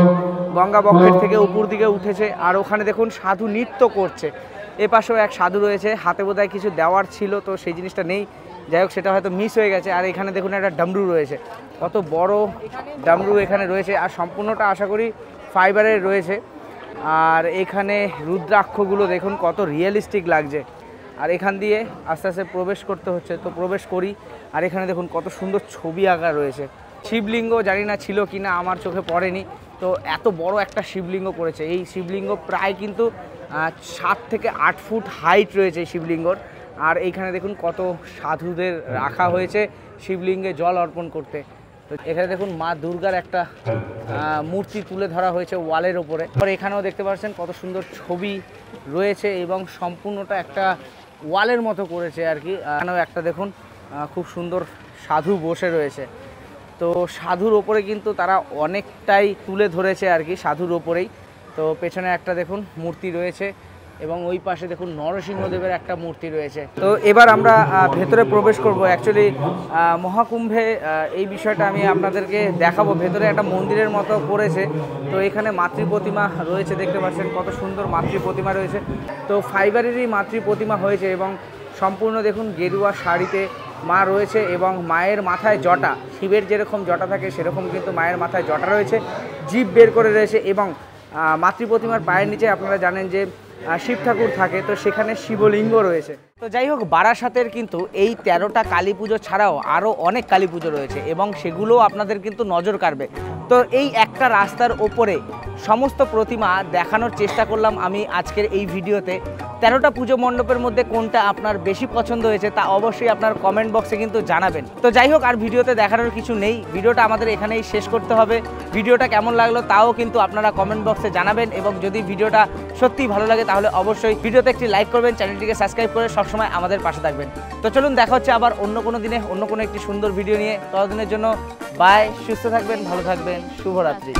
গঙ্গা বক্ষের থেকে উপর দিকে উঠেছে। আর ওখানে দেখুন সাধু নৃত্য করছে, এ পাশেও এক সাধু রয়েছে, হাতে বোধহয় কিছু দেওয়ার ছিল তো সেই জিনিসটা নেই, যাই হোক সেটা হয়তো মিস হয়ে গেছে। আর এখানে দেখুন একটা ডামরু রয়েছে, কত বড় ডামরু এখানে রয়েছে, আর সম্পূর্ণটা আশা করি ফাইবারের রয়েছে। আর এখানে রুদ্রাক্ষগুলো দেখুন কত রিয়েলিস্টিক লাগছে। আর এখান দিয়ে আস্তে আস্তে প্রবেশ করতে হচ্ছে, তো প্রবেশ করি। আর এখানে দেখুন কত সুন্দর ছবি আঁকা রয়েছে। শিবলিঙ্গ জানি না ছিল কি না, আমার চোখে পড়েনি। তো এত বড় একটা শিবলিঙ্গ করেছে, এই শিবলিঙ্গ প্রায় কিন্তু 7 থেকে 8 ফুট হাইট রয়েছে এই শিবলিঙ্গর। আর এইখানে দেখুন কত সাধুদের রাখা হয়েছে শিবলিঙ্গে জল অর্পণ করতে। তো এখানে দেখুন মা দুর্গার একটা মূর্তি তুলে ধরা হয়েছে ওয়ালের ওপরে। আর এখানেও দেখতে পাচ্ছেন কত সুন্দর ছবি রয়েছে এবং সম্পূর্ণটা একটা ওয়ালের মতো করেছে আর কি। এখানেও একটা দেখুন খুব সুন্দর সাধু বসে রয়েছে। তো সাধুর ওপরে কিন্তু তারা অনেকটাই তুলে ধরেছে আর কি, সাধুর ওপরেই। তো পেছনে একটা দেখুন মূর্তি রয়েছে এবং ওই পাশে দেখুন নরসিংহদেবের একটা মূর্তি রয়েছে। তো এবার আমরা ভেতরে প্রবেশ করব। অ্যাকচুয়ালি মহাকুম্ভে এই বিষয়টা আমি আপনাদেরকে দেখাবো। ভেতরে একটা মন্দিরের মতো করেছে, তো এখানে মাতৃ প্রতিমা রয়েছে, দেখতে পাচ্ছেন কত সুন্দর মাতৃ প্রতিমা রয়েছে। তো ফাইবারেরই মাতৃ প্রতিমা হয়েছে এবং সম্পূর্ণ দেখুন গেরুয়া শাড়িতে মা রয়েছে এবং মায়ের মাথায় জটা, শিবের যেরকম জটা থাকে সেরকম কিন্তু মায়ের মাথায় জটা রয়েছে, জিভ বের করে রয়েছে। এবং মাতৃ প্রতিমার পায়ের নিচে আপনারা জানেন যে শিব ঠাকুর থাকে, তো সেখানে শিবলিঙ্গ রয়েছে। তো যাই হোক, বারাসাতের কিন্তু এই 13টা কালী পুজো ছাড়াও আরও অনেক কালী পুজো রয়েছে এবং সেগুলো আপনাদের কিন্তু নজর কাড়বে। তো এই একটা রাস্তার ওপরে সমস্ত প্রতিমা দেখানোর চেষ্টা করলাম আমি আজকের এই ভিডিওতে। 13টা পুজো মণ্ডপের মধ্যে কোনটা আপনার বেশি পছন্দ হয়েছে তা অবশ্যই আপনার কমেন্ট বক্সে কিন্তু জানাবেন। তো যাই হোক, আর ভিডিওতে দেখানোর কিছু নেই, ভিডিওটা আমাদের এখানেই শেষ করতে হবে। ভিডিওটা কেমন লাগলো তাও কিন্তু আপনারা কমেন্ট বক্সে জানাবেন এবং যদি ভিডিওটা সত্যিই ভালো লাগে তাহলে অবশ্যই ভিডিওতে একটি লাইক করবেন, চ্যানেলটিকে সাবস্ক্রাইব করে সবসময় আমাদের পাশে থাকবেন। তো চলুন দেখা হচ্ছে আবার অন্য কোনো দিনে অন্য কোনো একটি সুন্দর ভিডিও নিয়ে। ততদিনের জন্য বাই, সুস্থ থাকবেন, ভালো থাকবেন, শুভরাত্রি।